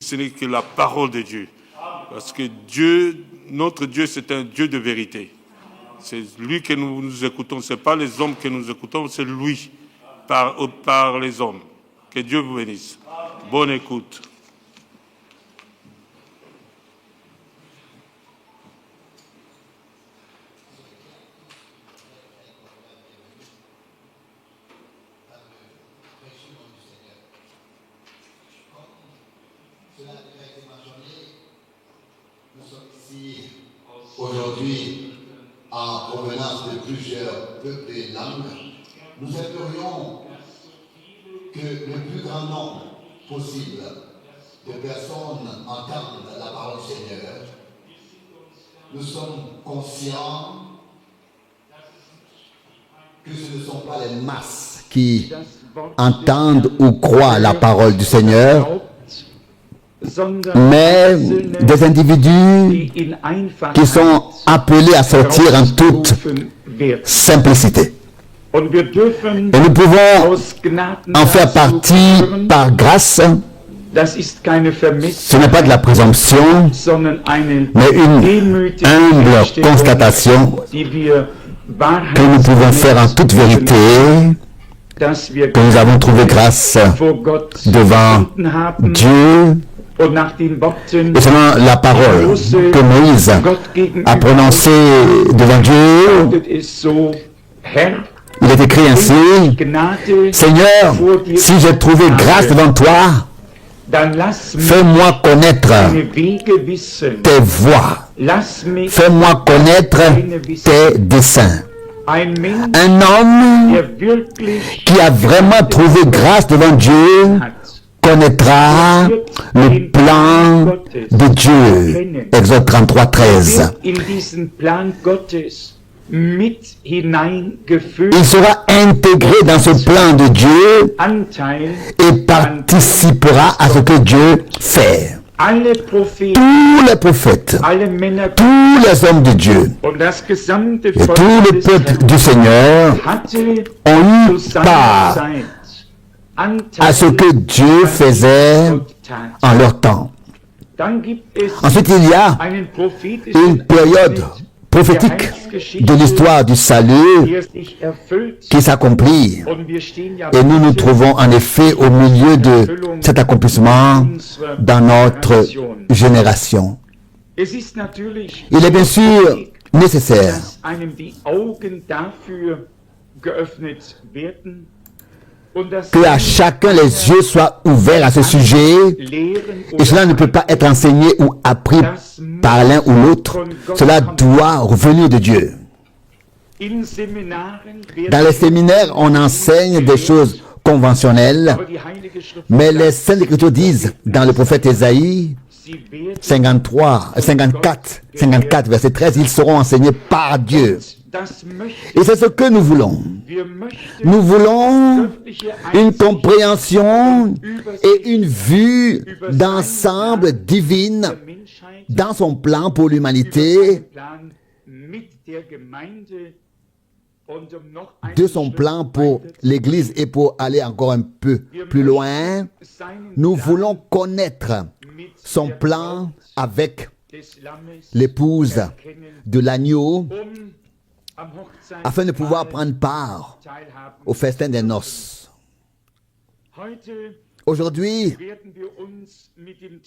Ce n'est que la parole de Dieu. Parce que Dieu, notre Dieu, c'est un Dieu de vérité. C'est lui que nous écoutons. Ce n'est pas les hommes que nous écoutons, c'est lui par les hommes. Que Dieu vous bénisse. Bonne écoute. Aujourd'hui, en provenance de plusieurs peuples et langues, nous aimerions que le plus grand nombre possible de personnes entendent la parole du Seigneur. Nous sommes conscients que ce ne sont pas les masses qui entendent ou croient la parole du Seigneur, mais des individus qui sont appelés à sortir en toute simplicité. Et nous pouvons en faire partie par grâce. Ce n'est pas de la présomption, mais une humble constatation que nous pouvons faire en toute vérité, que nous avons trouvé grâce devant Dieu. Et selon la parole que Moïse a prononcée devant Dieu, il est écrit ainsi: Seigneur, si j'ai trouvé grâce devant toi, fais-moi connaître tes voies, fais-moi connaître tes desseins. Un homme qui a vraiment trouvé grâce devant Dieu connaîtra le plan de Dieu. Exode 33, 13. Il sera intégré dans ce plan de Dieu et participera à ce que Dieu fait. Tous les prophètes, tous les hommes de Dieu et tout le peuple du Seigneur ont eu part à ce que Dieu faisait en leur temps. Ensuite, il y a une période prophétique de l'histoire du salut qui s'accomplit. Et nous nous trouvons en effet au milieu de cet accomplissement dans notre génération. Il est bien sûr nécessaire que à chacun les yeux soient ouverts à ce sujet, et cela ne peut pas être enseigné ou appris par l'un ou l'autre. Cela doit revenir de Dieu. Dans les séminaires, on enseigne des choses conventionnelles, mais les Saintes Écritures disent dans le prophète Ésaïe 54, verset 13, ils seront enseignés par Dieu. Et c'est ce que nous voulons. Nous voulons une compréhension et une vue d'ensemble divine dans son plan pour l'humanité, de son plan pour l'Église, et pour aller encore un peu plus loin, nous voulons connaître son plan avec l'épouse de l'agneau, afin de pouvoir prendre part au festin des noces. Aujourd'hui,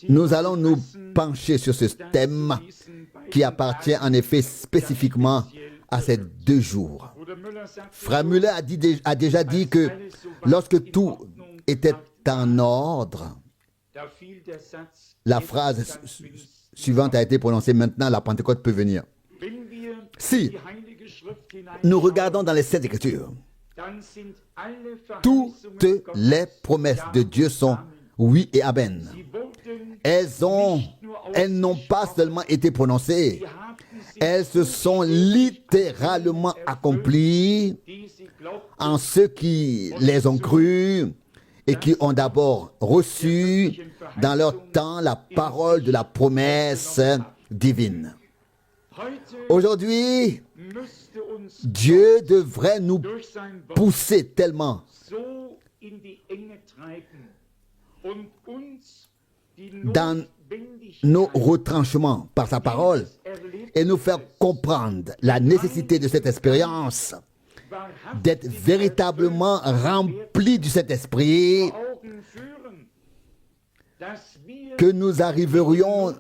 nous allons nous pencher sur ce thème qui appartient en effet spécifiquement à ces 2 jours. Frère Müller a déjà dit que lorsque tout était en ordre, la phrase suivante a été prononcée: maintenant la Pentecôte peut venir. Si nous regardons dans les Saintes Écritures, toutes les promesses de Dieu sont oui et amen. Elles n'ont pas seulement été prononcées, elles se sont littéralement accomplies en ceux qui les ont crues et qui ont d'abord reçu dans leur temps la parole de la promesse divine. Aujourd'hui, Dieu devrait nous pousser tellement dans nos retranchements par sa parole et nous faire comprendre la nécessité de cette expérience, d'être véritablement remplis du Saint-Esprit, que nous arriverions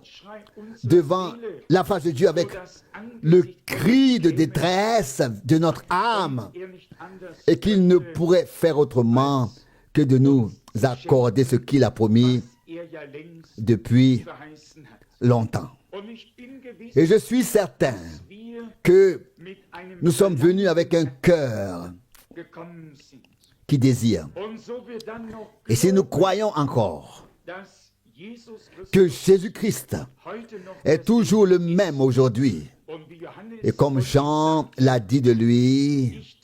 devant la face de Dieu avec le cri de détresse de notre âme et qu'il ne pourrait faire autrement que de nous accorder ce qu'il a promis depuis longtemps. Et je suis certain que nous sommes venus avec un cœur qui désire. Et si nous croyons encore que Jésus-Christ est toujours le même aujourd'hui, et comme Jean l'a dit de lui,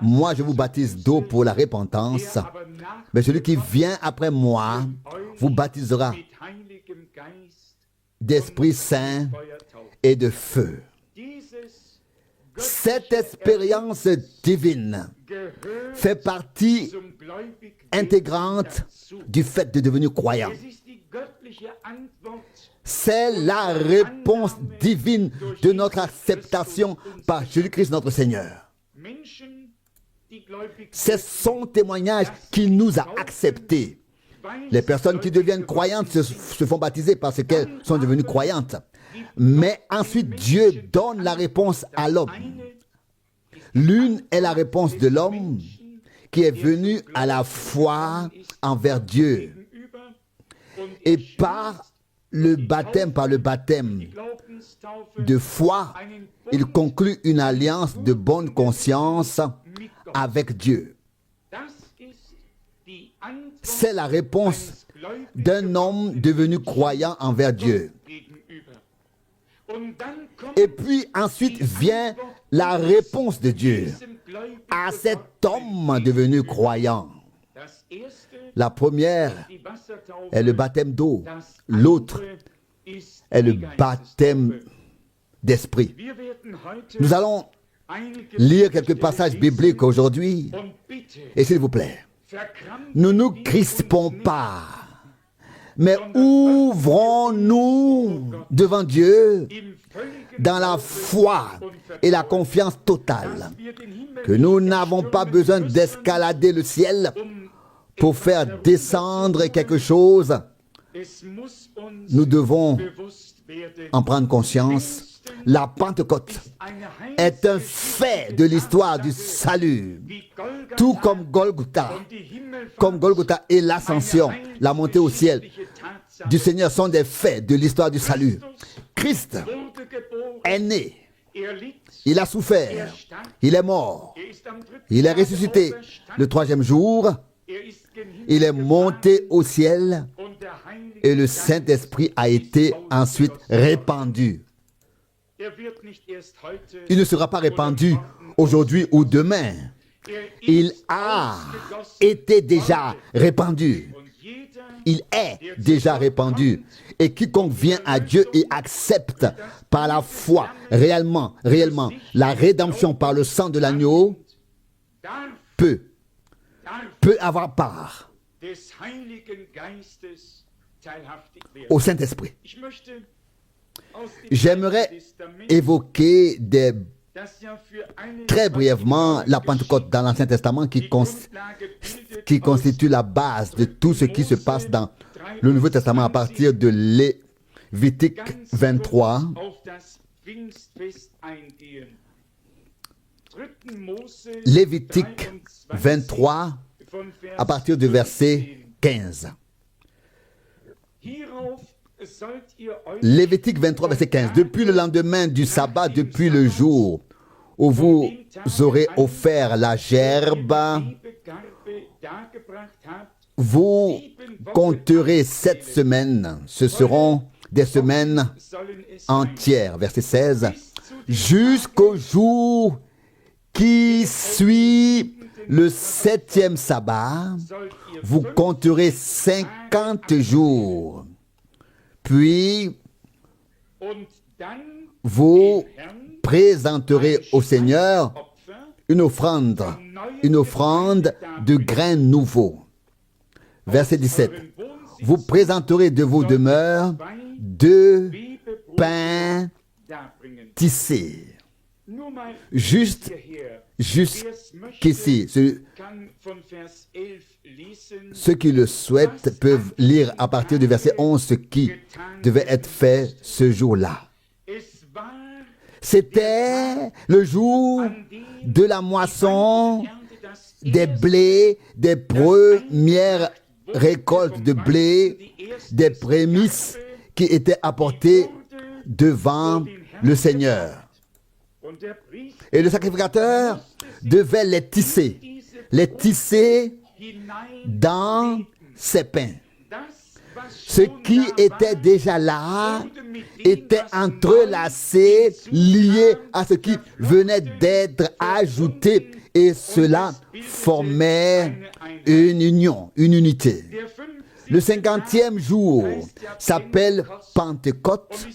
moi je vous baptise d'eau pour la repentance, mais celui qui vient après moi vous baptisera d'Esprit Saint et de feu. Cette expérience divine fait partie intégrante du fait de devenir croyant. C'est la réponse divine de notre acceptation par Jésus-Christ notre Seigneur. C'est son témoignage qui nous a acceptés. Les personnes qui deviennent croyantes se font baptiser parce qu'elles sont devenues croyantes. Mais ensuite, Dieu donne la réponse à l'homme. L'une est la réponse de l'homme qui est venu à la foi envers Dieu. Et par le baptême de foi, il conclut une alliance de bonne conscience avec Dieu. C'est la réponse d'un homme devenu croyant envers Dieu. Et puis ensuite vient la réponse de Dieu à cet homme devenu croyant. La première est le baptême d'eau, l'autre est le baptême d'esprit. Nous allons lire quelques passages bibliques aujourd'hui. Et s'il vous plaît, ne nous crispons pas, mais ouvrons-nous devant Dieu dans la foi et la confiance totale, que nous n'avons pas besoin d'escalader le ciel pour faire descendre quelque chose. Nous devons en prendre conscience. La Pentecôte est un fait de l'histoire du salut, tout comme Golgotha et l'ascension, la montée au ciel du Seigneur sont des faits de l'histoire du salut. Christ est né, il a souffert, il est mort, il est ressuscité le troisième jour, il est monté au ciel et le Saint-Esprit a été ensuite répandu. Il ne sera pas répandu aujourd'hui ou demain. Il a été déjà répandu. Il est déjà répandu. Et quiconque vient à Dieu et accepte par la foi réellement la rédemption par le sang de l'agneau peut avoir part au Saint-Esprit. J'aimerais évoquer très brièvement la Pentecôte dans l'Ancien Testament qui constitue la base de tout ce qui se passe dans le Nouveau Testament à partir de Lévitique 23. Lévitique 23 à partir du verset 15. Lévitique 23, verset 15. Depuis le lendemain du sabbat, depuis le jour où vous aurez offert la gerbe, vous compterez 7 semaines. Ce seront des semaines entières. Verset 16. Jusqu'au jour qui suit le 7e sabbat, vous compterez 50 jours. Puis, vous présenterez au Seigneur une offrande de grains nouveaux. Verset 17. vous présenterez de vos demeures 2 pains tissés. Jusqu'ici, ceux qui le souhaitent peuvent lire à partir du verset 11 ce qui devait être fait ce jour-là. C'était le jour de la moisson des blés, des premières récoltes de blé, des prémices qui étaient apportées devant le Seigneur. Et le sacrificateur devait les tisser dans ses pains. Ce qui était déjà là était entrelacé, lié à ce qui venait d'être ajouté, et cela formait une union, une unité. Le 50e jour s'appelle Pentecôte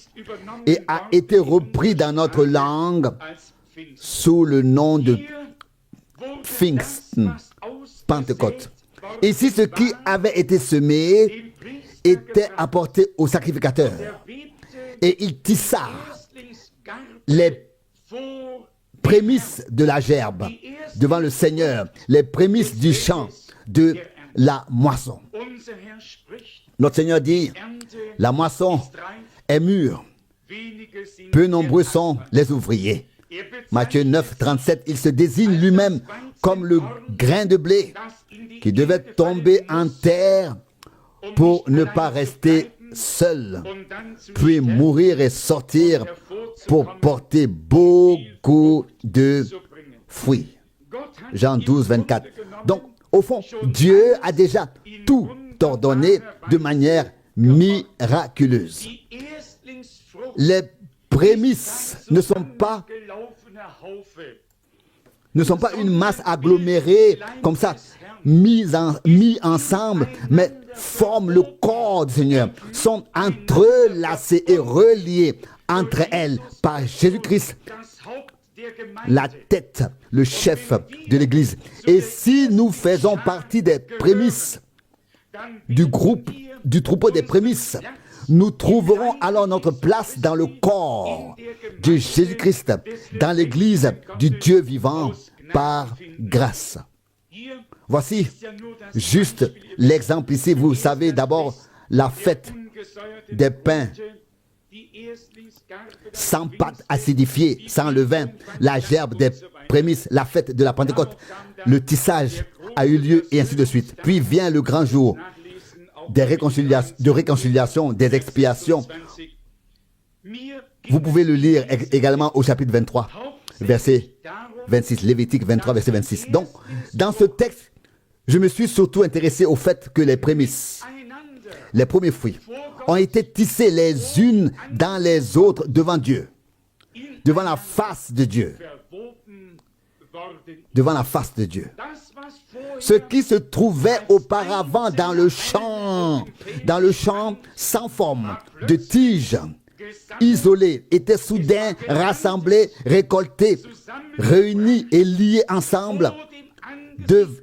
et a été repris dans notre langue sous le nom de Pfingsten, Pentecôte. Ici, ce qui avait été semé était apporté au sacrificateur. Et il tissa les prémices de la gerbe devant le Seigneur, les prémices du champ, de la moisson. Notre Seigneur dit, la moisson est mûre, peu nombreux sont les ouvriers. Matthieu 9, 37, il se désigne lui-même comme le grain de blé qui devait tomber en terre pour ne pas rester seul, puis mourir et sortir pour porter beaucoup de fruits. Jean 12, 24. Donc, au fond, Dieu a déjà tout ordonné de manière miraculeuse. Les prémices ne sont pas une masse agglomérée comme ça, mis ensemble, mais forment le corps du Seigneur, sont entrelacés et reliés entre elles par Jésus-Christ, la tête, le chef de l'Église. Et si nous faisons partie des prémices, du troupeau des prémices, nous trouverons alors notre place dans le corps de Jésus-Christ, dans l'Église du Dieu vivant par grâce. Voici juste l'exemple ici. Vous savez d'abord la fête des pains sans pâte acidifiée, sans levain, la gerbe des prémices, la fête de la Pentecôte, le tissage a eu lieu et ainsi de suite. Puis vient le grand jour de réconciliation, des expiations. Vous pouvez le lire également au chapitre 23, verset 26, Lévitique 23, verset 26. Donc, dans ce texte, je me suis surtout intéressé au fait que les prémices, les premiers fruits, ont été tissés les unes dans les autres devant Dieu, devant la face de Dieu. Devant la face de Dieu. Ce qui se trouvait auparavant dans le champ sans forme, de tiges, isolées, était soudain rassemblé, récolté, réunis et liés ensemble,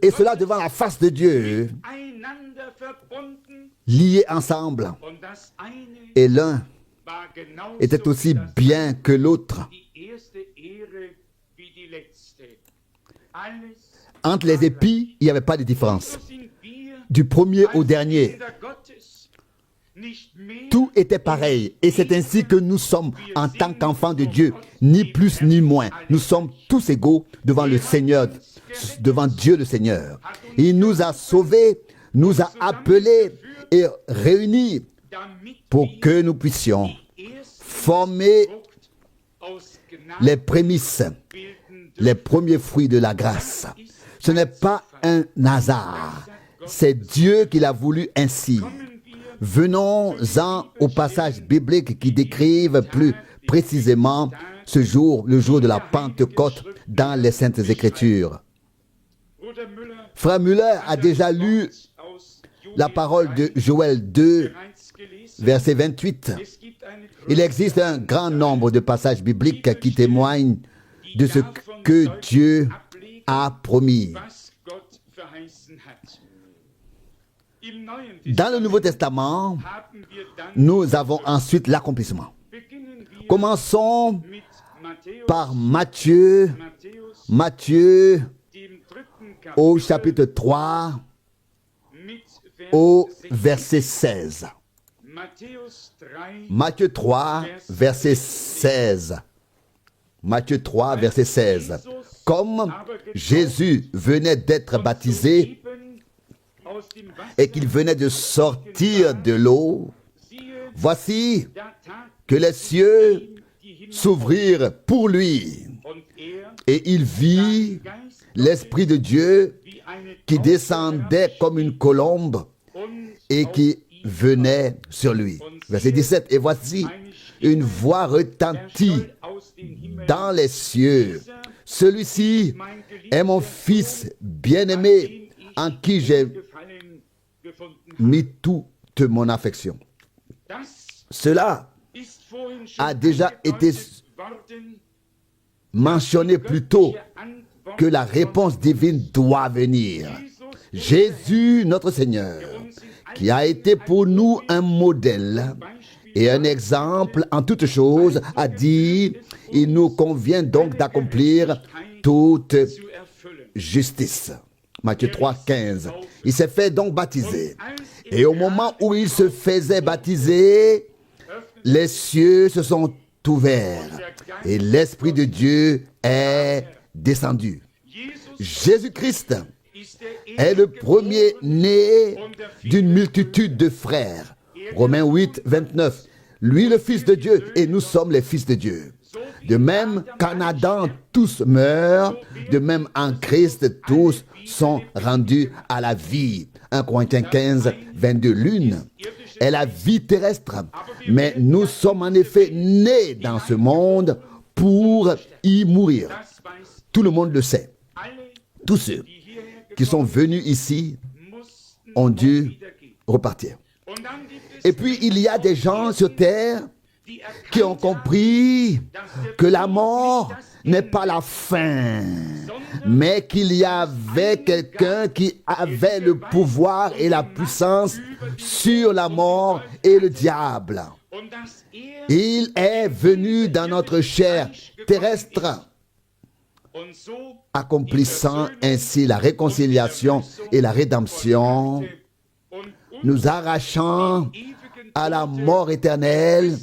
et cela devant la face de Dieu, liés ensemble. Et l'un était aussi bien que l'autre. Entre les épis, il n'y avait pas de différence. Du premier au dernier, tout était pareil. Et c'est ainsi que nous sommes en tant qu'enfants de Dieu, ni plus ni moins. Nous sommes tous égaux devant le Seigneur, devant Dieu le Seigneur. Il nous a sauvés, nous a appelés et réunis pour que nous puissions former les prémices, les premiers fruits de la grâce. Ce n'est pas un hasard, c'est Dieu qui l'a voulu ainsi. Venons-en aux passages bibliques qui décrivent plus précisément ce jour, le jour de la Pentecôte dans les Saintes Écritures. Frère Müller a déjà lu la parole de Joël 2, verset 28. Il existe un grand nombre de passages bibliques qui témoignent de ce que Dieu a promis. Dans le Nouveau Testament, nous avons ensuite l'accomplissement. Commençons par Matthieu au chapitre 3, au verset 16. Matthieu 3, verset 16. Matthieu 3, verset 16. Comme Jésus venait d'être baptisé et qu'il venait de sortir de l'eau, voici que les cieux s'ouvrirent pour lui. Et il vit l'Esprit de Dieu qui descendait comme une colombe et qui venait sur lui. Verset 17. Et voici une voix retentit dans les cieux. Celui-ci est mon fils bien-aimé en qui j'ai mis toute mon affection. Cela a déjà été mentionné plus tôt que la réponse divine doit venir. Jésus, notre Seigneur, qui a été pour nous un modèle et un exemple en toutes choses, a dit, il nous convient donc d'accomplir toute justice. Matthieu 3, 15. Il s'est fait donc baptiser. Et au moment où il se faisait baptiser, les cieux se sont ouverts et l'Esprit de Dieu est descendu. Jésus-Christ est le premier-né d'une multitude de frères. Romains 8, 29. Lui le Fils de Dieu et nous sommes les fils de Dieu. De même qu'en Adam tous meurent, de même en Christ tous sont rendus à la vie. 1 Corinthiens 15, 22. L'une est la vie terrestre, mais nous sommes en effet nés dans ce monde pour y mourir. Tout le monde le sait. Tous ceux qui sont venus ici ont dû repartir. Et puis il y a des gens sur terre qui ont compris que la mort n'est pas la fin, mais qu'il y avait quelqu'un qui avait le pouvoir et la puissance sur la mort et le diable. Il est venu dans notre chair terrestre, accomplissant ainsi la réconciliation et la rédemption, nous arrachant à la mort éternelle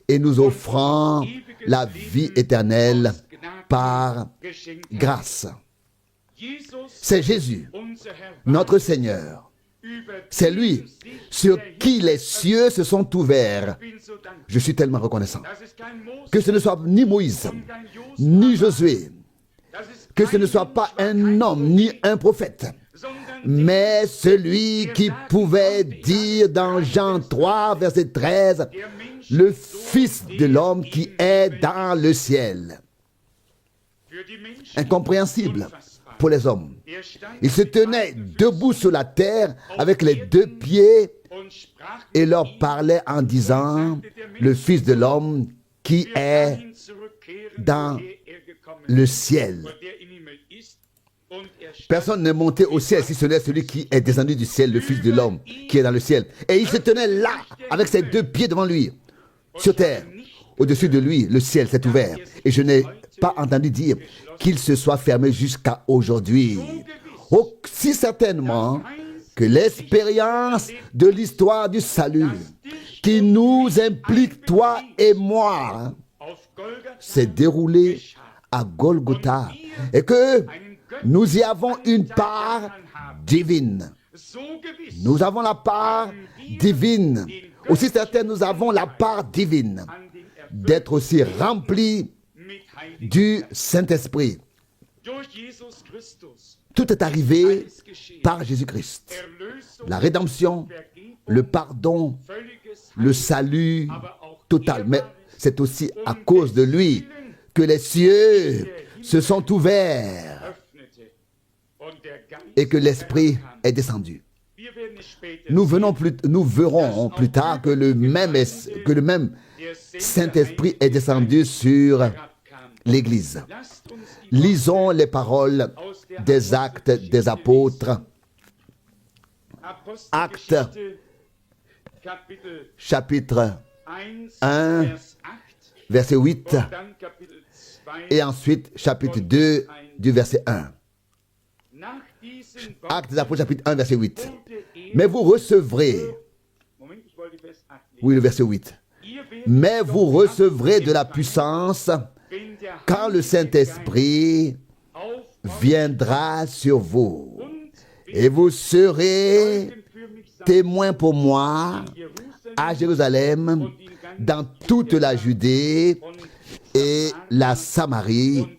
et nous offrant la vie éternelle par grâce. C'est Jésus, notre Seigneur. C'est lui sur qui les cieux se sont ouverts. Je suis tellement reconnaissant. Que ce ne soit ni Moïse, ni Josué, que ce ne soit pas un homme, ni un prophète, mais celui qui pouvait dire dans Jean 3, verset 13, le Fils de l'homme qui est dans le ciel. Incompréhensible pour les hommes. Il se tenait debout sur la terre avec les deux pieds et leur parlait en disant, le Fils de l'homme qui est dans le ciel. Personne n'est monté au ciel si ce n'est celui qui est descendu du ciel, le Fils de l'homme qui est dans le ciel. Et il se tenait là, avec ses deux pieds devant lui, sur terre. Au-dessus de lui, le ciel s'est ouvert. Et je n'ai pas entendu dire qu'il se soit fermé jusqu'à aujourd'hui. Aussi certainement que l'expérience de l'histoire du salut qui nous implique, toi et moi, s'est déroulée à Golgotha et que nous y avons une part divine. Nous avons la part divine. Aussi certain, nous avons la part divine d'être aussi remplis du Saint-Esprit. Tout est arrivé par Jésus-Christ. La rédemption, le pardon, le salut total. Mais c'est aussi à cause de lui que les cieux se sont ouverts et que l'Esprit est descendu. Nous verrons plus tard que le même Saint-Esprit est descendu sur l'Église. Lisons les paroles des Actes des Apôtres Actes, chapitre 1, verset 8, et ensuite chapitre 2 du verset 1. Actes des Apôtres, chapitre 1, verset 8. Mais vous recevrez, oui, le verset 8. Mais vous recevrez de la puissance quand le Saint-Esprit viendra sur vous. Et vous serez témoins pour moi à Jérusalem, dans toute la Judée et la Samarie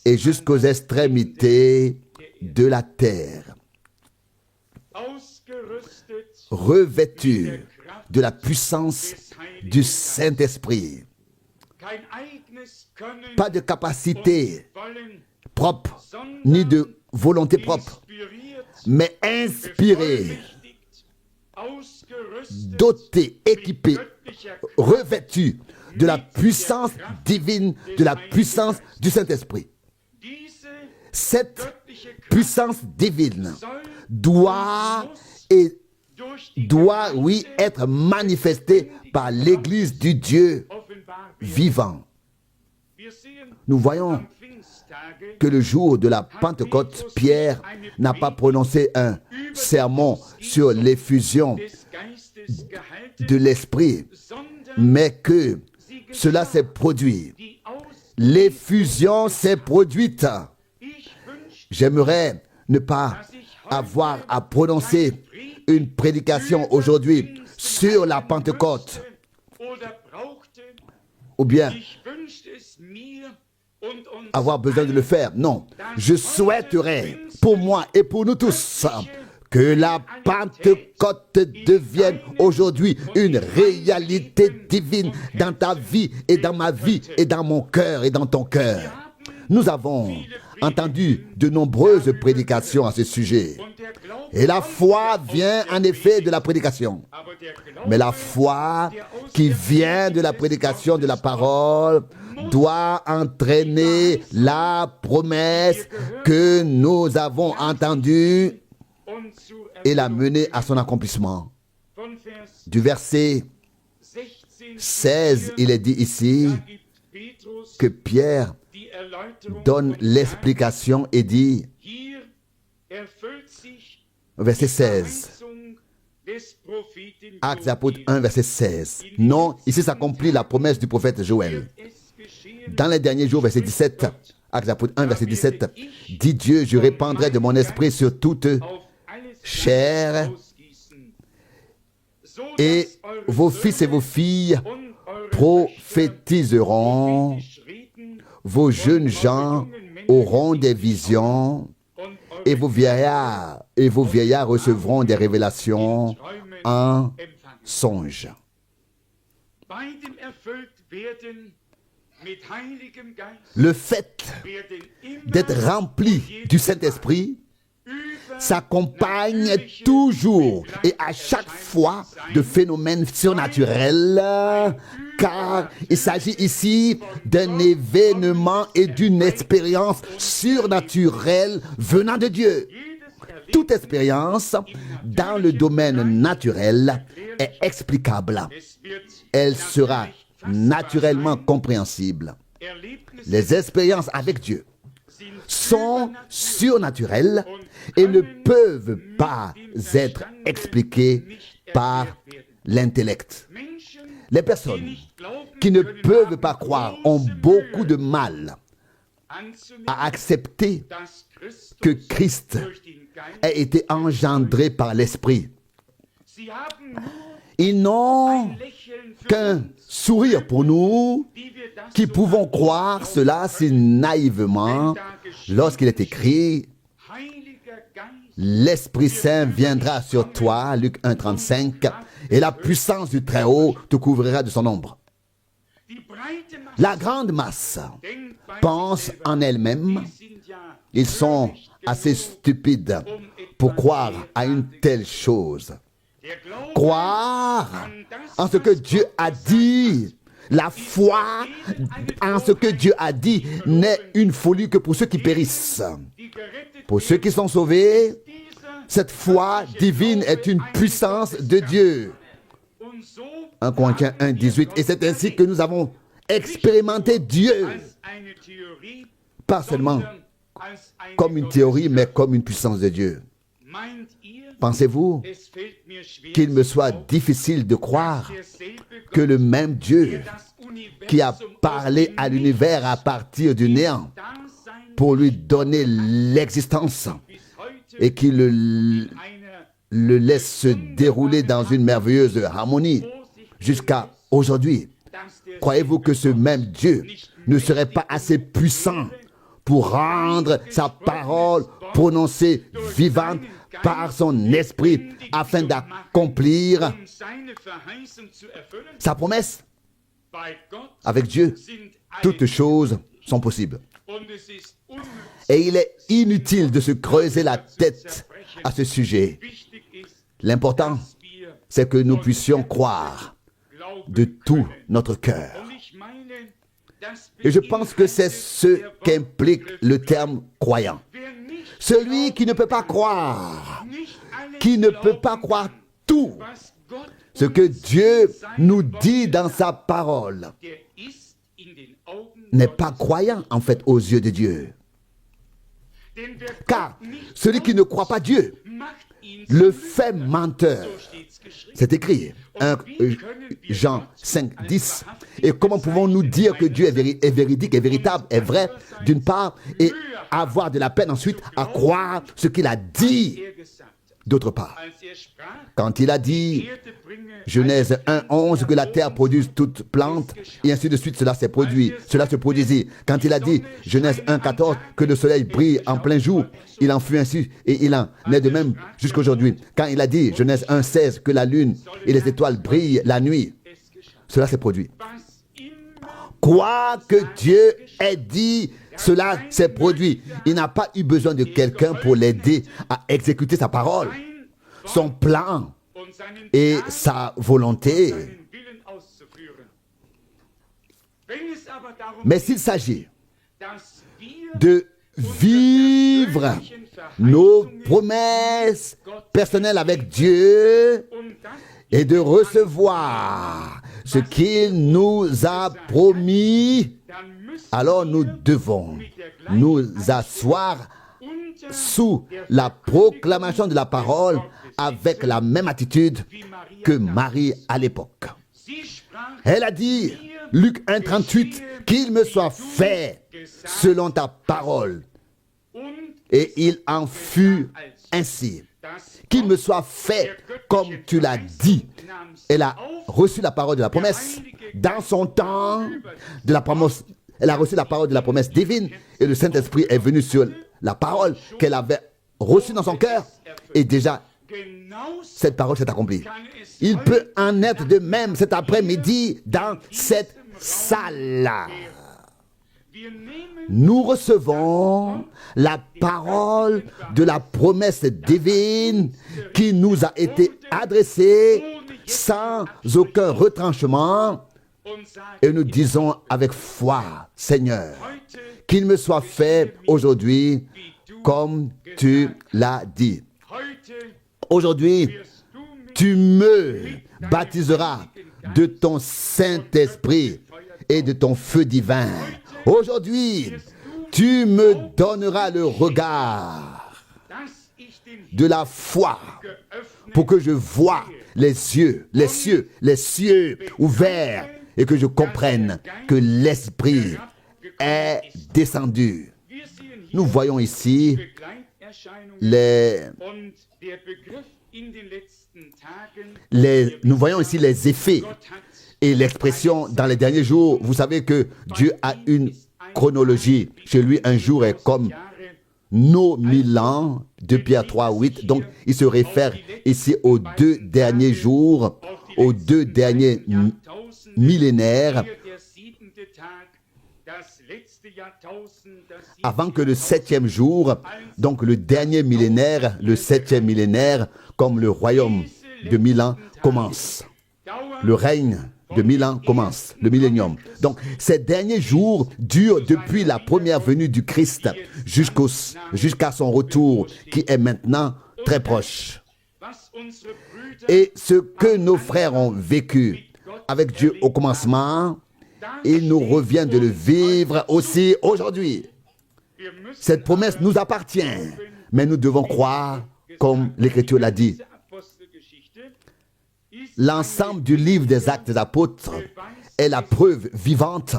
et jusqu'aux extrémités de la terre. Revêtus de la puissance du Saint-Esprit. Pas de capacité propre, ni de volonté propre, mais inspiré, doté, équipé, revêtu de la puissance divine, de la puissance du Saint-Esprit. Cette puissance divine doit, oui, être manifestée par l'Église du Dieu vivant. Nous voyons que le jour de la Pentecôte, Pierre n'a pas prononcé un sermon sur l'effusion de l'Esprit, mais que cela s'est produit. L'effusion s'est produite. J'aimerais ne pas avoir à prononcer une prédication aujourd'hui sur la Pentecôte, ou bien avoir besoin de le faire. Non, je souhaiterais pour moi et pour nous tous que la Pentecôte devienne aujourd'hui une réalité divine dans ta vie et dans ma vie et dans mon cœur et dans ton cœur. Nous avons entendu de nombreuses prédications à ce sujet. Et la foi vient en effet de la prédication. Mais la foi qui vient de la prédication de la parole doit entraîner la promesse que nous avons entendue et la mener à son accomplissement. Du verset 16, il est dit ici que Pierre donne l'explication et dit, verset 16, Actes des Apôtres 1, verset 16. Non, ici s'accomplit la promesse du prophète Joël. Dans les derniers jours, verset 17, Actes des Apôtres 1, verset 17, dit Dieu, je répandrai de mon esprit sur toute chair, et vos fils et vos filles prophétiseront, vos jeunes gens auront des visions, et vos vieillards recevront des révélations en songe. Le fait d'être rempli du Saint-Esprit s'accompagne toujours et à chaque fois de phénomènes surnaturels, car il s'agit ici d'un événement et d'une expérience surnaturelle venant de Dieu. Toute expérience dans le domaine naturel est explicable. Elle sera naturellement compréhensible. Les expériences avec Dieu sont surnaturelles et ne peuvent pas être expliquées par l'intellect. Les personnes qui ne peuvent pas croire ont beaucoup de mal à accepter que Christ ait été engendré par l'Esprit. Ils n'ont qu'un sourire pour nous qui pouvons croire cela si naïvement lorsqu'il est écrit « L'Esprit Saint viendra sur toi » Luc 1,35 « et la puissance du Très-Haut te couvrira de son ombre ». La grande masse pense en elle-même. Ils sont assez stupides pour croire à une telle chose. Croire en ce que Dieu a dit, la foi en ce que Dieu a dit n'est une folie que pour ceux qui périssent. Pour ceux qui sont sauvés, Cette foi divine est une puissance de Dieu. 1 Corinthiens 1, 18. Et c'est ainsi que nous avons expérimenté Dieu. Pas seulement comme une théorie, mais comme une puissance de Dieu. Pensez-vous qu'il me soit difficile de croire que le même Dieu qui a parlé à l'univers à partir du néant pour lui donner l'existence et qui le laisse se dérouler dans une merveilleuse harmonie jusqu'à aujourd'hui, croyez-vous que ce même Dieu ne serait pas assez puissant pour rendre sa parole prononcée vivante par son esprit afin d'accomplir sa promesse? Avec Dieu, toutes choses sont possibles. Et il est inutile de se creuser la tête à ce sujet. L'important, c'est que nous puissions croire de tout notre cœur. Et je pense que c'est ce qu'implique le terme croyant. Celui qui ne peut pas croire, qui ne peut pas croire tout ce que Dieu nous dit dans sa parole, n'est pas croyant en fait aux yeux de Dieu. Car celui qui ne croit pas Dieu le fait menteur. C'est écrit, 1 Jean 5, 10. Et comment pouvons-nous dire que Dieu est véridique, est véritable, est vrai, d'une part, et avoir de la peine ensuite à croire ce qu'il a dit, d'autre part? Quand il a dit, Genèse 1, 11, que la terre produise toute plante, et ainsi de suite, cela s'est produit, cela se produisit. Quand il a dit, Genèse 1, 14, que le soleil brille en plein jour, il en fut ainsi, et il en est de même jusqu'aujourd'hui. Quand il a dit, Genèse 1, 16, que la lune et les étoiles brillent la nuit, cela s'est produit. Quoi que Dieu ait dit, cela s'est produit. Il n'a pas eu besoin de quelqu'un pour l'aider à exécuter sa parole, son plan et sa volonté. Mais s'il s'agit de vivre nos promesses personnelles avec Dieu et de recevoir ce qu'il nous a promis, alors nous devons nous asseoir sous la proclamation de la parole avec la même attitude que Marie à l'époque. Elle a dit, Luc 1, 38, qu'il me soit fait selon ta parole. Et il en fut ainsi. Qu'il me soit fait comme tu l'as dit. Elle a reçu la parole de la promesse dans son temps de la promesse. Elle a reçu la parole de la promesse divine et le Saint-Esprit est venu sur la parole qu'elle avait reçue dans son cœur et déjà cette parole s'est accomplie. Il peut en être de même cet après-midi dans cette salle. Nous recevons la parole de la promesse divine qui nous a été adressée sans aucun retranchement. Et nous disons avec foi, Seigneur, qu'il me soit fait aujourd'hui comme tu l'as dit. Aujourd'hui, tu me baptiseras de ton Saint-Esprit et de ton feu divin. Aujourd'hui, tu me donneras le regard de la foi pour que je voie les cieux ouverts et que je comprenne que l'Esprit est descendu. Nous voyons ici les effets et l'expression dans les derniers jours. Vous savez que Dieu a une chronologie. Chez lui, un jour est comme nos 1000 ans, 2 Pierre 3, 8. Donc, il se réfère ici aux 2 derniers jours, aux 2 derniers millénaires, avant que le 7e jour, donc le dernier millénaire, le 7e millénaire, comme le royaume de 1000 ans commence. Le règne de 1000 ans commence, le millénium. Donc, ces derniers jours durent depuis la première venue du Christ jusqu'à son retour, qui est maintenant très proche. Et ce que nos frères ont vécu avec Dieu au commencement, il nous revient de le vivre aussi aujourd'hui. Cette promesse nous appartient, mais nous devons croire, comme l'Écriture l'a dit. L'ensemble du livre des Actes des Apôtres est la preuve vivante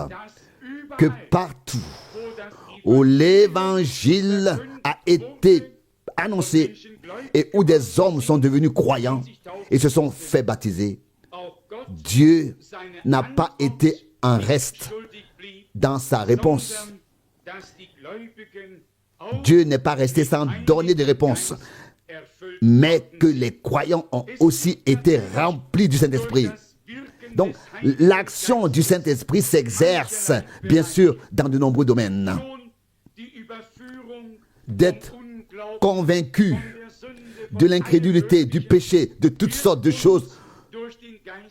que partout où l'Évangile a été annoncé et où des hommes sont devenus croyants et se sont fait baptiser, Dieu n'a pas été en reste dans sa réponse. Dieu n'est pas resté sans donner de réponse, mais que les croyants ont aussi été remplis du Saint-Esprit. Donc, l'action du Saint-Esprit s'exerce, bien sûr, dans de nombreux domaines. D'être convaincu de l'incrédulité, du péché, de toutes sortes de choses,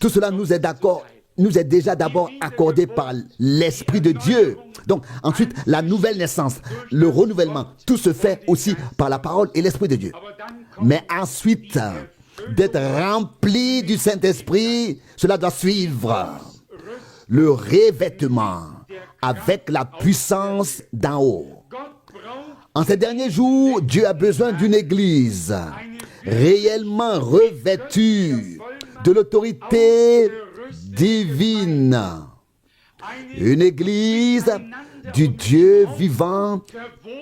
tout cela nous est déjà d'abord accordé par l'Esprit de Dieu. Donc, ensuite, la nouvelle naissance, le renouvellement, tout se fait aussi par la parole et l'Esprit de Dieu. Mais ensuite, d'être rempli du Saint-Esprit, cela doit suivre le revêtement avec la puissance d'en haut. En ces derniers jours, Dieu a besoin d'une église réellement revêtue de l'autorité divine. Une église du Dieu vivant,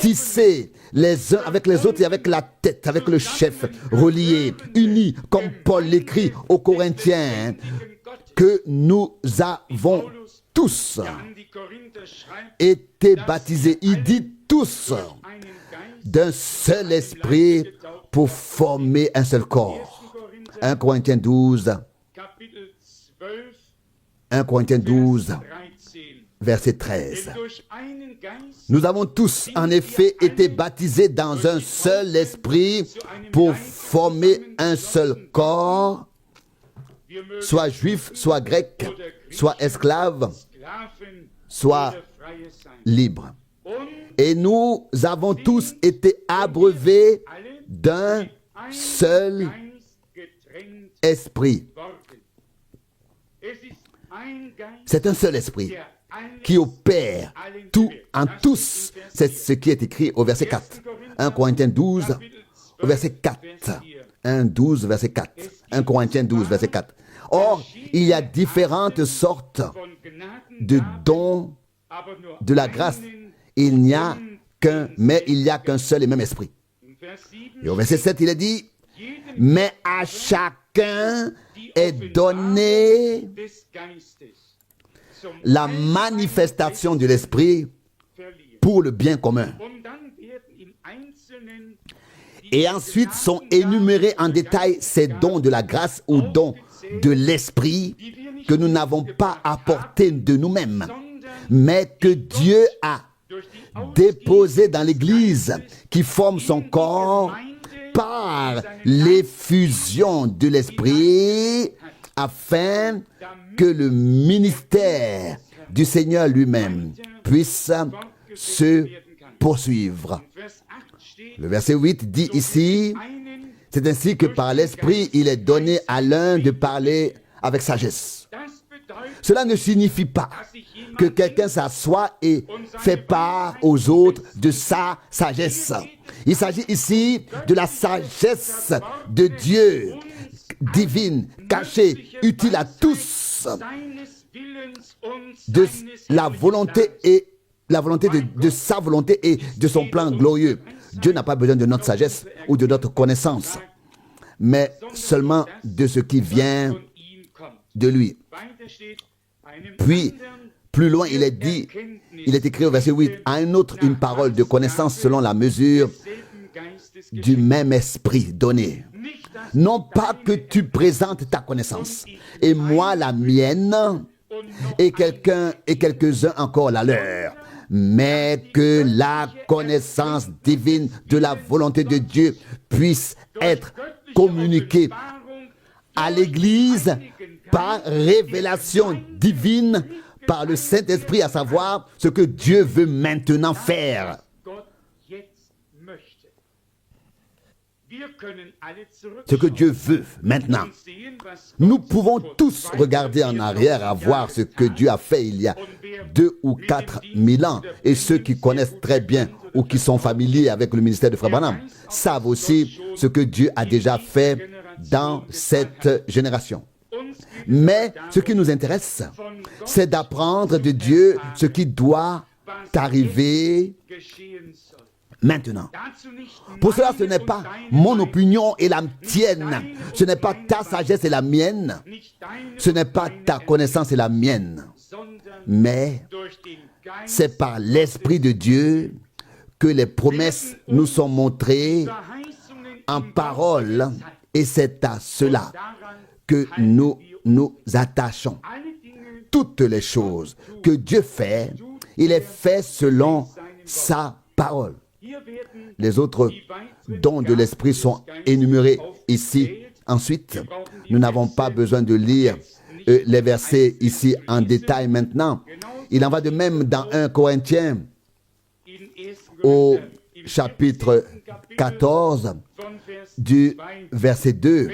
tissée les uns avec les autres et avec la tête, avec le chef, reliés, unis, comme Paul l'écrit aux Corinthiens, que nous avons tous été baptisés. Il dit tous, d'un seul esprit pour former un seul corps. 1 Corinthiens 12, 1 Corinthiens 12, verset 13. Nous avons tous, en effet, été baptisés dans un seul esprit pour former un seul corps, soit juif, soit grec, soit esclave, soit libre. Et nous avons tous été abreuvés d'un seul esprit. C'est un seul esprit qui opère tout en tous. C'est ce qui est écrit au verset 4. 1 Corinthiens 12, au verset 4. 1 12, verset 4. 1 Corinthiens 12, verset 4. Or, il y a différentes sortes de dons de la grâce. Il n'y a qu'un seul et même esprit. Et au verset 7, il est dit, mais à chacun est donné la manifestation de l'esprit pour le bien commun. Et ensuite sont énumérés en détail ces dons de la grâce ou dons de l'esprit que nous n'avons pas apportés de nous-mêmes, mais que Dieu a déposé dans l'Église qui forme son corps par l'effusion de l'Esprit afin que le ministère du Seigneur lui-même puisse se poursuivre. Le verset 8 dit ici, c'est ainsi que par l'Esprit, il est donné à l'un de parler avec sagesse. Cela ne signifie pas que quelqu'un s'assoit et fait part aux autres de sa sagesse. Il s'agit ici de la sagesse de Dieu, divine, cachée, utile à tous, de la volonté de sa volonté et de son plan glorieux. Dieu n'a pas besoin de notre sagesse ou de notre connaissance, mais seulement de ce qui vient de lui. Puis, plus loin, il est écrit au verset 8, à un autre une parole de connaissance selon la mesure du même esprit donné. Non pas que tu présentes ta connaissance, et moi la mienne, et quelques-uns encore la leur, mais que la connaissance divine de la volonté de Dieu puisse être communiquée à l'Église par révélation divine, par le Saint-Esprit, à savoir ce que Dieu veut maintenant faire. ce que Dieu veut maintenant. Nous pouvons tous regarder en arrière à voir ce que Dieu a fait il y a 2 ou 4 000 ans. Et ceux qui connaissent très bien ou qui sont familiers avec le ministère de Frère Branham savent aussi ce que Dieu a déjà fait dans cette génération. Mais ce qui nous intéresse, c'est d'apprendre de Dieu ce qui doit arriver maintenant. Pour cela, ce n'est pas mon opinion et la tienne. Ce n'est pas ta sagesse et la mienne. Ce n'est pas ta connaissance et la mienne. Mais c'est par l'Esprit de Dieu que les promesses nous sont montrées en parole. Et c'est à cela que nous nous attachons. Toutes les choses que Dieu fait, il est fait selon sa parole. Les autres dons de l'Esprit sont énumérés ici. Ensuite, nous n'avons pas besoin de lire les versets ici en détail maintenant. Il en va de même dans 1 Corinthiens au chapitre 14 du verset 2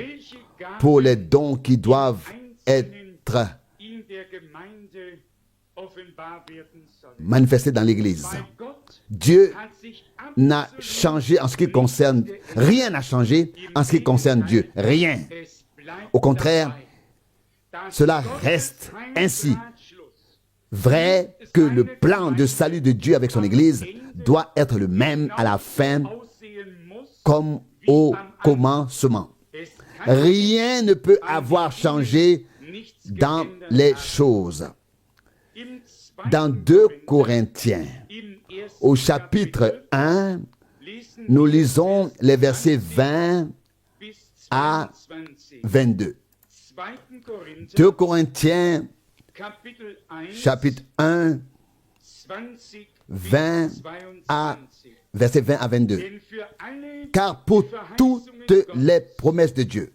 pour les dons qui doivent être manifestés dans l'Église. Dieu n'a changé en ce qui concerne, rien n'a changé en ce qui concerne Dieu, rien. Au contraire, cela reste ainsi. Vrai que le plan de salut de Dieu avec son Église doit être le même à la fin comme au commencement. Rien ne peut avoir changé dans les choses. Dans 2 Corinthiens, au chapitre 1, nous lisons les versets 20 à 22. 2 Corinthiens, chapitre 1, versets 20 à 22. Car pour toutes les promesses de Dieu,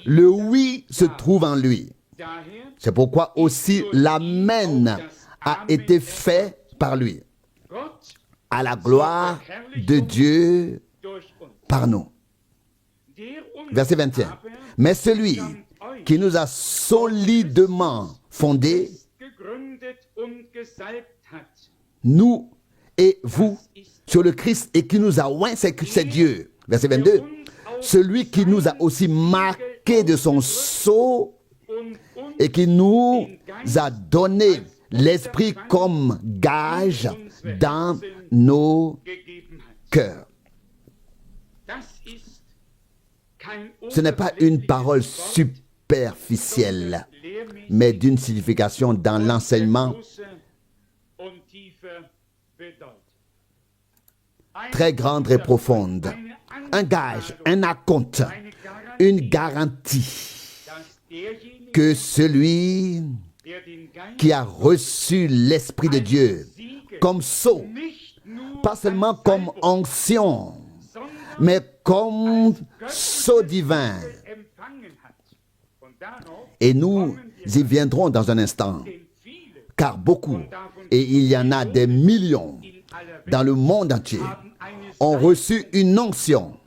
le oui se trouve en lui. C'est pourquoi aussi l'amen a été fait par lui, à la gloire de Dieu par nous. Verset 21. Mais celui qui nous a solidement fondés, nous et vous, sur le Christ, et qui nous a oint, c'est Dieu. Verset 22. Celui qui nous a aussi marqués de son sceau et qui nous a donné l'Esprit comme gage dans nos cœurs. Ce n'est pas une parole superficielle, mais d'une signification dans l'enseignement très grande et profonde. Un gage, un acompte, une garantie que celui qui a reçu l'Esprit de Dieu comme sceau, pas seulement comme onction, mais comme sceau divin. Et nous y viendrons dans un instant, car beaucoup, et il y en a des millions dans le monde entier, ont reçu une onction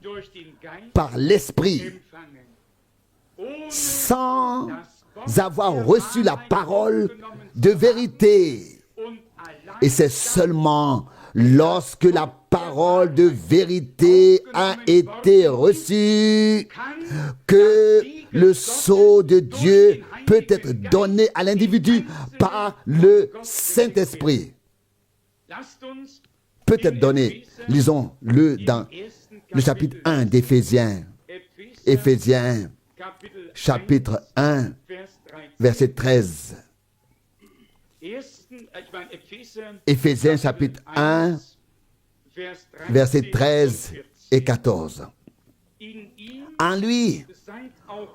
par l'Esprit sans avoir reçu la parole de vérité. Et c'est seulement lorsque la parole de vérité a été reçue que le sceau de Dieu peut être donné à l'individu par le Saint-Esprit. Peut être donné, lisons-le dans le chapitre 1 d'Éphésiens. Éphésiens, chapitre 1, verset 13. Éphésiens, chapitre 1, versets 13 et 14. En lui,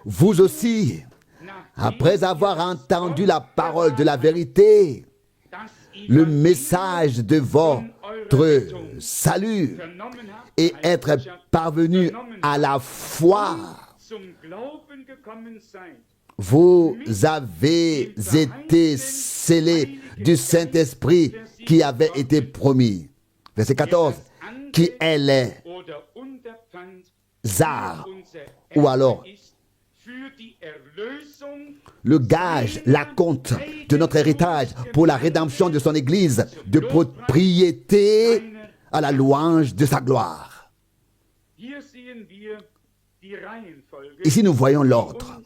vous aussi, après avoir entendu la parole de la vérité, le message de votre salut, et être parvenu à la foi, vous avez été scellés du Saint-Esprit qui avait été promis. Verset 14. Qui est arts, ou alors le gage, la compte de notre héritage pour la rédemption de son Église, de propriété à la louange de sa gloire. Ici, nous voyons l'ordre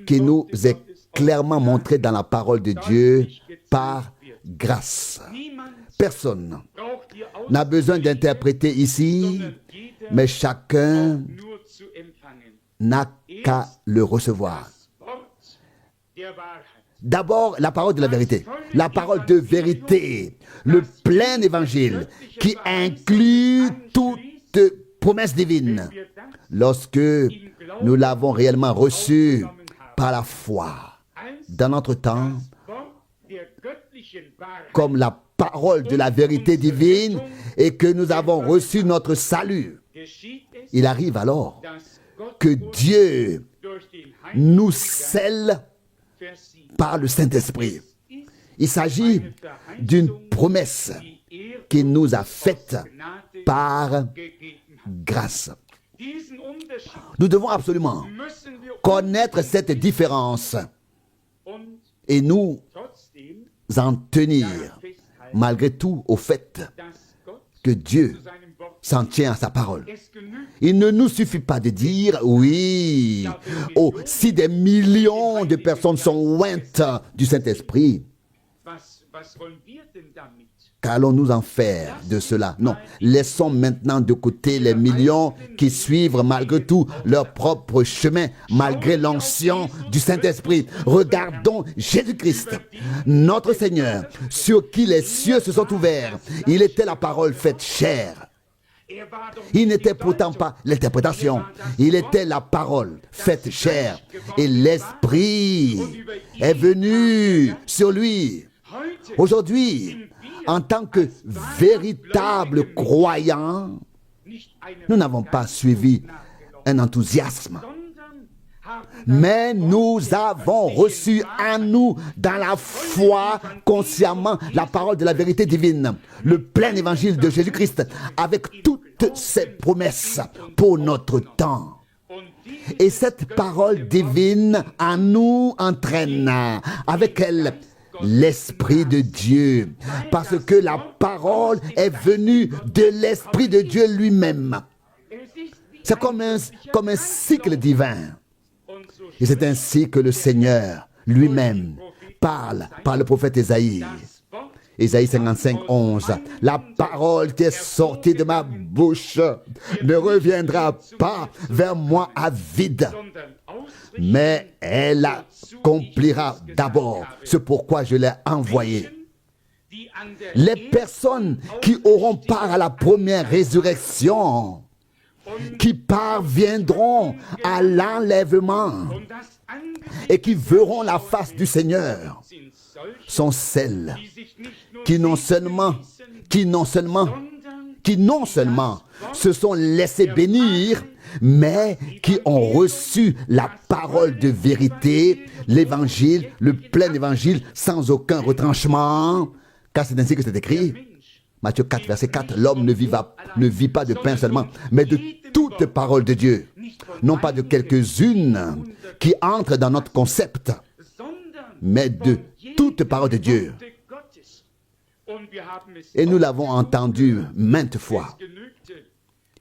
qui nous est clairement montré dans la parole de Dieu par grâce. Personne n'a besoin d'interpréter ici, mais chacun n'a qu'à le recevoir. D'abord, la parole de la vérité. La parole de vérité. Le plein évangile qui inclut toute promesse divine. Lorsque nous l'avons réellement reçu par la foi dans notre temps, comme la parole de la vérité divine, et que nous avons reçu notre salut, il arrive alors que Dieu nous scelle par le Saint-Esprit. Il s'agit d'une promesse qu'il nous a faite par grâce. Nous devons absolument connaître cette différence et nous en tenir malgré tout au fait que Dieu s'en tient à sa parole. Il ne nous suffit pas de dire oui, oh, si des millions de personnes sont ointes du Saint-Esprit, qu'allons-nous en faire de cela? Non, laissons maintenant de côté les millions qui suivent malgré tout leur propre chemin, malgré l'onction du Saint-Esprit. Regardons Jésus-Christ, notre Seigneur, sur qui les cieux se sont ouverts. Il était la parole faite chair. Il n'était pourtant pas l'interprétation, il était la parole faite chair. Et l'Esprit est venu sur lui. Aujourd'hui, en tant que véritables croyants, nous n'avons pas suivi un enthousiasme, mais nous avons reçu en nous, dans la foi, consciemment, la parole de la vérité divine, le plein évangile de Jésus-Christ, avec toutes ses promesses pour notre temps. Et cette parole divine en nous entraîne, avec elle, l'Esprit de Dieu, parce que la parole est venue de l'Esprit de Dieu lui-même. C'est comme un cycle divin. Et c'est ainsi que le Seigneur lui-même parle par le prophète Ésaïe. Ésaïe 55, 11. La parole qui est sortie de ma bouche ne reviendra pas vers moi à vide, mais elle accomplira d'abord ce pourquoi je l'ai envoyé. Les personnes qui auront part à la première résurrection, qui parviendront à l'enlèvement et qui verront la face du Seigneur, sont celles qui non seulement se sont laissées bénir, mais qui ont reçu la parole de vérité, l'évangile, le plein évangile, sans aucun retranchement, car c'est ainsi que c'est écrit. Matthieu 4, verset 4, l'homme ne vit pas de pain seulement, mais de toute parole de Dieu, non pas de quelques-unes qui entrent dans notre concept, mais de toute parole de Dieu. Et nous l'avons entendu maintes fois.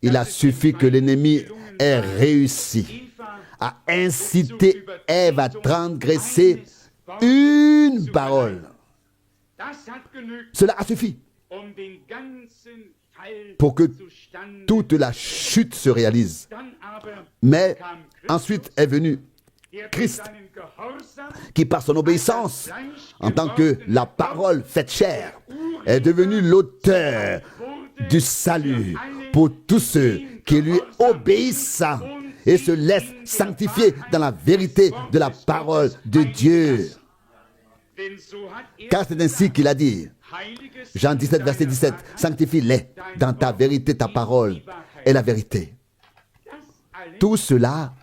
Il a suffi que l'ennemi ait réussi à inciter Ève à transgresser une parole. Cela a suffi pour que toute la chute se réalise. Mais ensuite est venu Christ, qui par son obéissance, en tant que la parole faite chair, est devenu l'auteur du salut pour tous ceux qui lui obéissent et se laissent sanctifier dans la vérité de la parole de Dieu. Car c'est ainsi qu'il a dit, Jean 17, verset 17, sanctifie-les dans ta vérité, ta parole est la vérité. Tout cela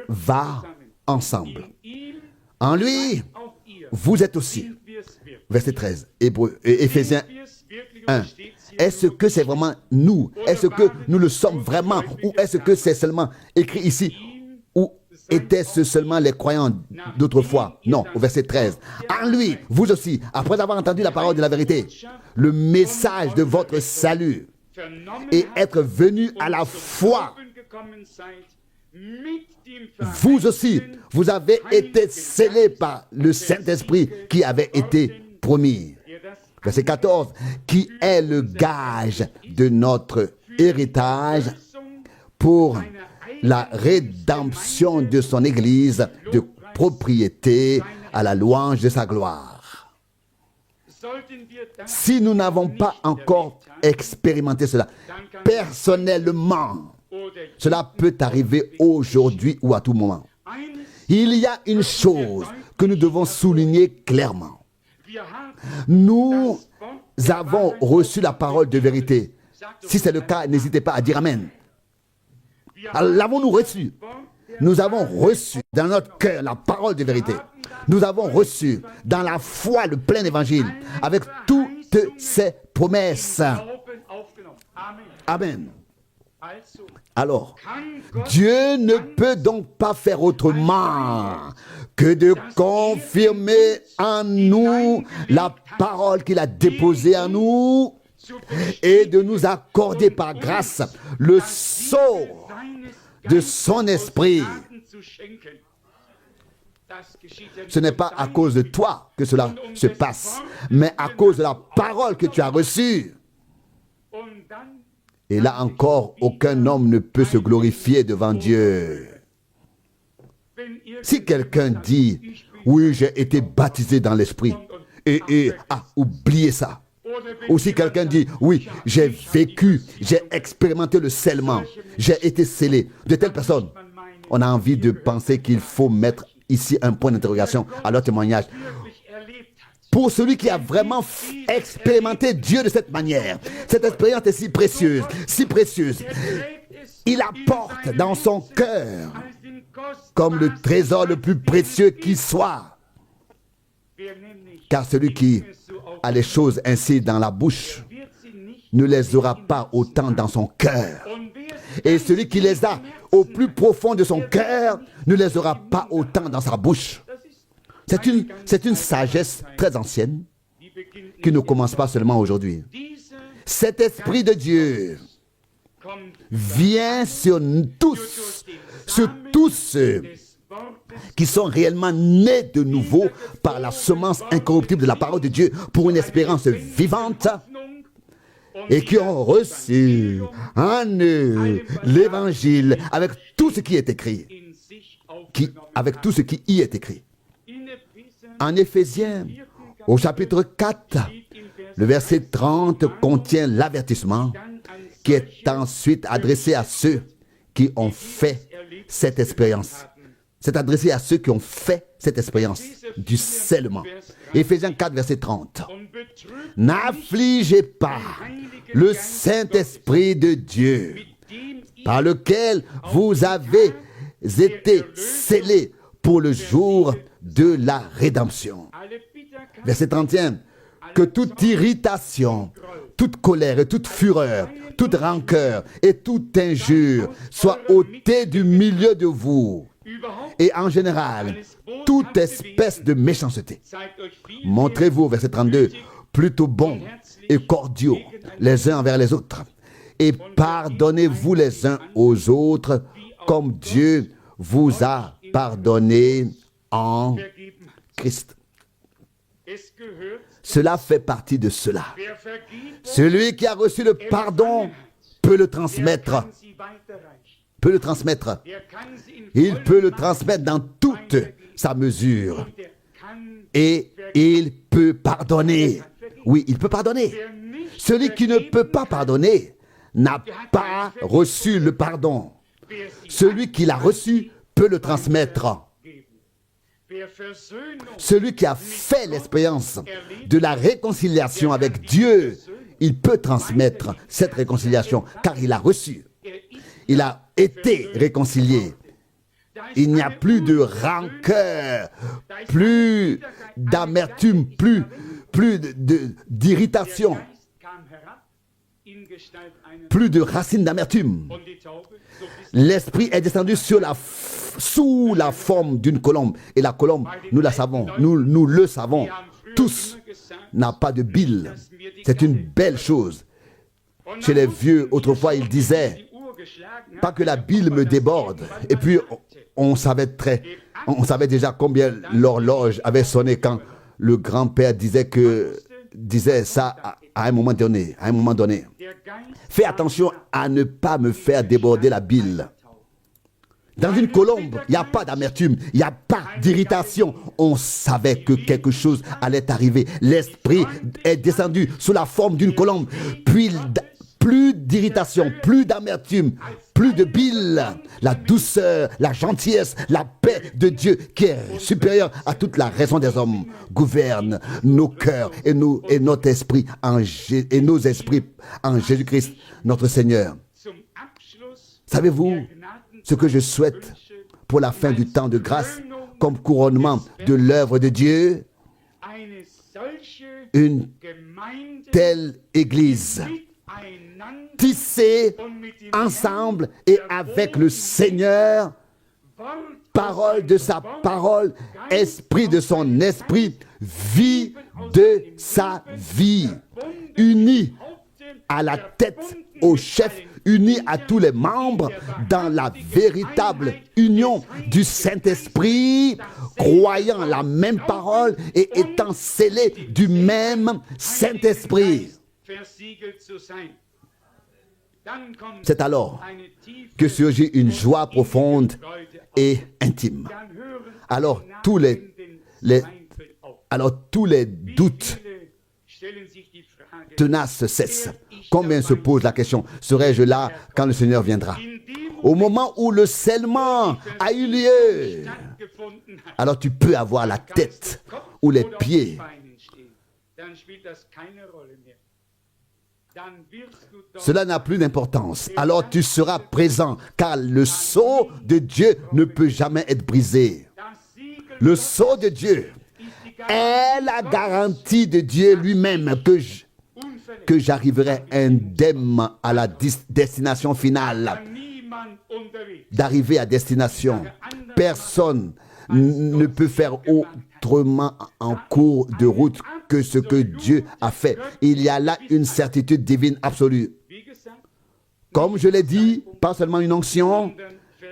va ensemble. En lui, vous êtes aussi. Verset 13, Éphésiens 1. Est-ce que c'est vraiment nous? Est-ce que nous le sommes vraiment? Ou est-ce que c'est seulement écrit ici? Ou étaient-ce seulement les croyants d'autrefois? Non, au verset 13. En lui, vous aussi, après avoir entendu la parole de la vérité, le message de votre salut, et être venu à la foi, vous aussi, vous avez été scellés par le Saint-Esprit qui avait été promis. Verset 14, qui est le gage de notre héritage pour la rédemption de son Église, de propriété à la louange de sa gloire. Si nous n'avons pas encore expérimenté cela personnellement, cela peut arriver aujourd'hui ou à tout moment. Il y a une chose que nous devons souligner clairement. Nous avons reçu la parole de vérité. Si c'est le cas, n'hésitez pas à dire Amen. L'avons-nous reçu? Nous avons reçu dans notre cœur la parole de vérité. Nous avons reçu dans la foi le plein évangile avec toutes ses promesses. Amen. Alors, Dieu ne peut donc pas faire autrement que de confirmer en nous la parole qu'il a déposée en nous et de nous accorder par grâce le sceau de son esprit. Ce n'est pas à cause de toi que cela se passe, mais à cause de la parole que tu as reçue. Et là encore, aucun homme ne peut se glorifier devant Dieu. Si quelqu'un dit, oui, j'ai été baptisé dans l'esprit, et oubliez ça. Ou si quelqu'un dit, oui, j'ai vécu, j'ai expérimenté le scellement, j'ai été scellé. De telles personnes, on a envie de penser qu'il faut mettre ici un point d'interrogation à leur témoignage. Pour celui qui a vraiment expérimenté Dieu de cette manière, cette expérience est si précieuse, si précieuse. Il apporte dans son cœur comme le trésor le plus précieux qui soit. Car celui qui a les choses ainsi dans la bouche ne les aura pas autant dans son cœur. Et celui qui les a au plus profond de son cœur ne les aura pas autant dans sa bouche. C'est une sagesse très ancienne qui ne commence pas seulement aujourd'hui. Cet Esprit de Dieu vient sur tous ceux qui sont réellement nés de nouveau par la semence incorruptible de la parole de Dieu pour une espérance vivante et qui ont reçu en eux l'évangile avec tout ce qui est écrit. Avec tout ce qui y est écrit. En Éphésiens, au chapitre 4, le verset 30 contient l'avertissement qui est ensuite adressé à ceux qui ont fait cette expérience. C'est adressé à ceux qui ont fait cette expérience du scellement. Éphésiens 4, verset 30. N'affligez pas le Saint-Esprit de Dieu, par lequel vous avez été scellés pour le jour de la rédemption. Verset 31. Que toute irritation, toute colère et toute fureur, toute rancœur et toute injure soient ôtées du milieu de vous. Et en général, toute espèce de méchanceté. Montrez-vous, verset 32, plutôt bons et cordiaux les uns envers les autres. Et pardonnez-vous les uns aux autres comme Dieu vous a pardonné en Christ. Cela fait partie de cela. Celui qui a reçu le pardon peut le transmettre. Peut le transmettre. Il peut le transmettre dans toute sa mesure. Et il peut pardonner. Oui, il peut pardonner. Celui qui ne peut pas pardonner n'a pas reçu le pardon. Celui qui l'a reçu peut le transmettre. Celui qui a fait l'expérience de la réconciliation avec Dieu, il peut transmettre cette réconciliation car il a reçu. Il a été réconcilié. Il n'y a plus de rancœur, plus d'amertume, plus d'irritation. plus de racines d'amertume. L'Esprit est descendu sous la forme d'une colombe. Et la colombe, nous la savons, nous le savons tous, n'a pas de bile. C'est une belle chose. Chez les vieux, autrefois, ils disaient, pas que la bile me déborde. Et puis, on savait déjà combien l'horloge avait sonné quand le grand-père disait ça à un moment donné. Fais attention à ne pas me faire déborder la bile. Dans une colombe, il n'y a pas d'amertume, il n'y a pas d'irritation. On savait que quelque chose allait arriver. L'Esprit est descendu sous la forme d'une colombe. Puis, plus d'irritation, plus d'amertume, plus de bile. La douceur, la gentillesse, la paix de Dieu qui est supérieure à toute la raison des hommes gouverne nos cœurs et notre esprit et nos esprits en Jésus-Christ, notre Seigneur. Savez-vous ce que je souhaite pour la fin du temps de grâce comme couronnement de l'œuvre de Dieu? Une telle Église tissée ensemble et avec le Seigneur, parole de sa parole, esprit de son esprit, vie de sa vie, unis à la tête, au chef, unis à tous les membres dans la véritable union du Saint-Esprit, croyant la même parole et étant scellés du même Saint-Esprit. C'est alors que surgit une joie profonde et intime. Alors tous les doutes tenaces cessent. Combien se pose la question, serai-je là quand le Seigneur viendra? Au moment où le scellement a eu lieu, alors tu peux avoir la tête ou les pieds. Cela n'a plus d'importance. Alors tu seras présent, car le sceau de Dieu ne peut jamais être brisé. Le sceau de Dieu est la garantie de Dieu lui-même que j'arriverai indemne à la destination finale. D'arriver à destination. Personne ne peut faire autrement en cours de route que ce que Dieu a fait. Il y a là une certitude divine absolue. Comme je l'ai dit, pas seulement une onction,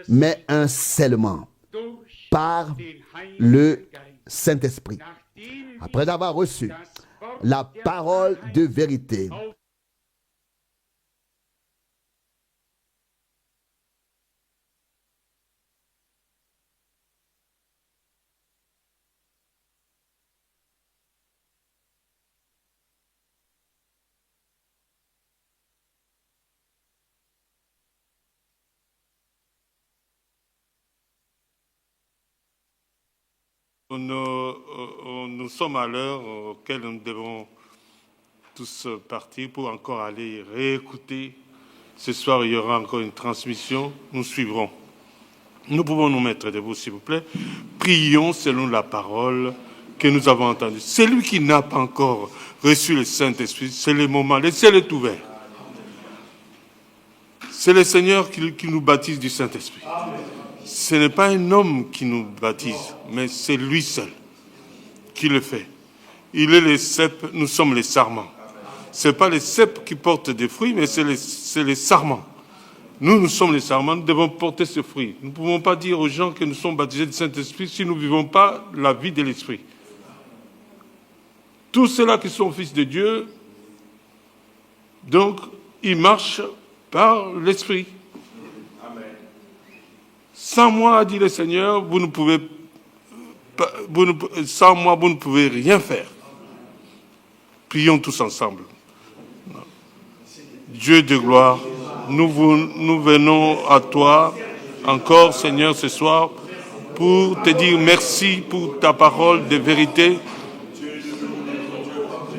mais un scellement par le Saint-Esprit. Après avoir reçu la parole de vérité, nous sommes à l'heure auquel nous devons tous partir pour encore aller réécouter. Ce soir, il y aura encore une transmission. Nous suivrons. Nous pouvons nous mettre debout, s'il vous plaît. Prions selon la parole que nous avons entendue. Celui qui n'a pas encore reçu le Saint-Esprit, c'est le moment. Le ciel est ouvert. C'est le Seigneur qui nous baptise du Saint-Esprit. Ce n'est pas un homme qui nous baptise, mais c'est lui seul qui le fait. Il est le cep, nous sommes les sarments. Ce n'est pas les cèpes qui portent des fruits, mais c'est les sarments. Nous sommes les sarments, nous devons porter ce fruit. Nous ne pouvons pas dire aux gens que nous sommes baptisés du Saint-Esprit si nous ne vivons pas la vie de l'Esprit. Tous ceux-là qui sont fils de Dieu, donc, ils marchent par l'Esprit. Sans moi, a dit le Seigneur, sans moi, vous ne pouvez rien faire. Prions tous ensemble. Dieu de gloire, nous venons à toi encore, Seigneur, ce soir, pour te dire merci pour ta parole de vérité.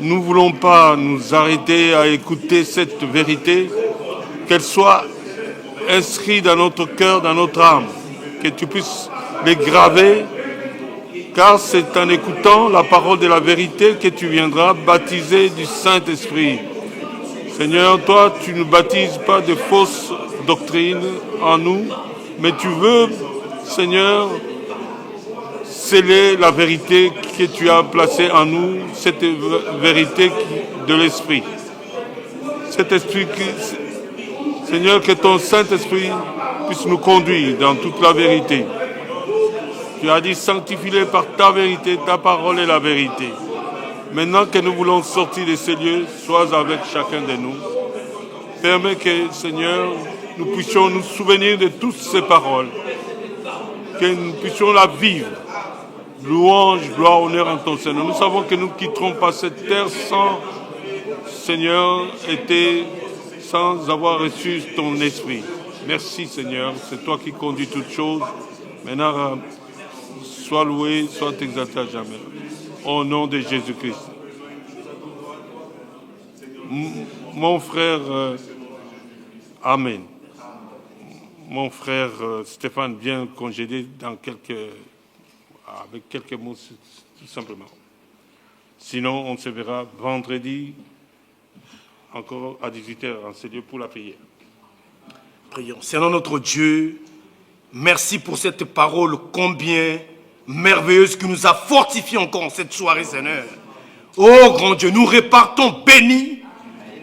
Nous ne voulons pas nous arrêter à écouter cette vérité, qu'elle soit inscrite dans notre cœur, dans notre âme, que tu puisses les graver, car c'est en écoutant la parole de la vérité que tu viendras baptiser du Saint-Esprit. Seigneur, toi, tu ne baptises pas de fausses doctrines en nous, mais tu veux, Seigneur, sceller la vérité que tu as placée en nous, cette vérité de l'Esprit. Cet esprit, Seigneur, que ton Saint-Esprit puisse nous conduire dans toute la vérité. Tu as dit, sanctifie-les par ta vérité, ta parole est la vérité. Maintenant que nous voulons sortir de ces lieux, sois avec chacun de nous. Permets que, Seigneur, nous puissions nous souvenir de toutes ces paroles, que nous puissions la vivre. Louange, gloire, honneur en ton Seigneur. Nous savons que nous ne quitterons pas cette terre sans, Seigneur, sans avoir reçu ton esprit. Merci, Seigneur. C'est toi qui conduis toutes choses. Maintenant, sois loué, sois exalté à jamais. Au nom de Jésus-Christ. Mon frère, Amen. Mon frère Stéphane vient congédier avec quelques mots, tout simplement. Sinon, on se verra vendredi, encore à 18h, en ce lieu pour la prière. Prions. Seigneur notre Dieu, merci pour cette parole combien merveilleuse qui nous a fortifiés encore en cette soirée, Seigneur. Oh grand Dieu, nous repartons bénis,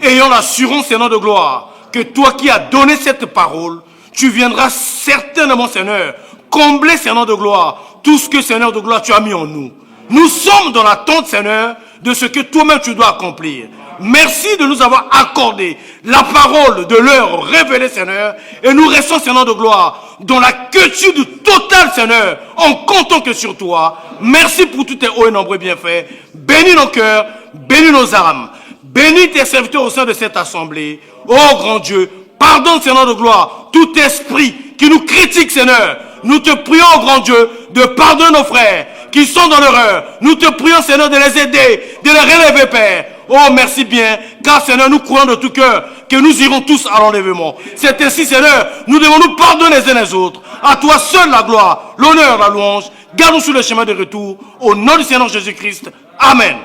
ayant l'assurance, Seigneur de gloire, que toi qui as donné cette parole, tu viendras certainement, Seigneur, combler, Seigneur de gloire, tout ce que, Seigneur de gloire, tu as mis en nous. Nous sommes dans l'attente, Seigneur, de ce que toi-même tu dois accomplir. Merci de nous avoir accordé la parole de l'heure révélée, Seigneur, et nous restons, Seigneur de gloire, dans la quiétude totale, Seigneur, en comptant que sur toi. Merci pour tous tes hauts et nombreux bienfaits. Bénis nos cœurs, bénis nos âmes, bénis tes serviteurs au sein de cette assemblée. Oh grand Dieu, pardonne, Seigneur de gloire, tout esprit qui nous critique, Seigneur. Nous te prions, oh grand Dieu, de pardonner nos frères qui sont dans l'erreur. Nous te prions, Seigneur, de les aider, de les relever, Père. Oh, merci bien, car, Seigneur, nous croyons de tout cœur que nous irons tous à l'enlèvement. C'est ainsi, Seigneur, nous devons nous pardonner les uns les autres. À toi seul la gloire, l'honneur, la louange. Garde-nous sur le chemin de retour. Au nom du Seigneur Jésus-Christ. Amen.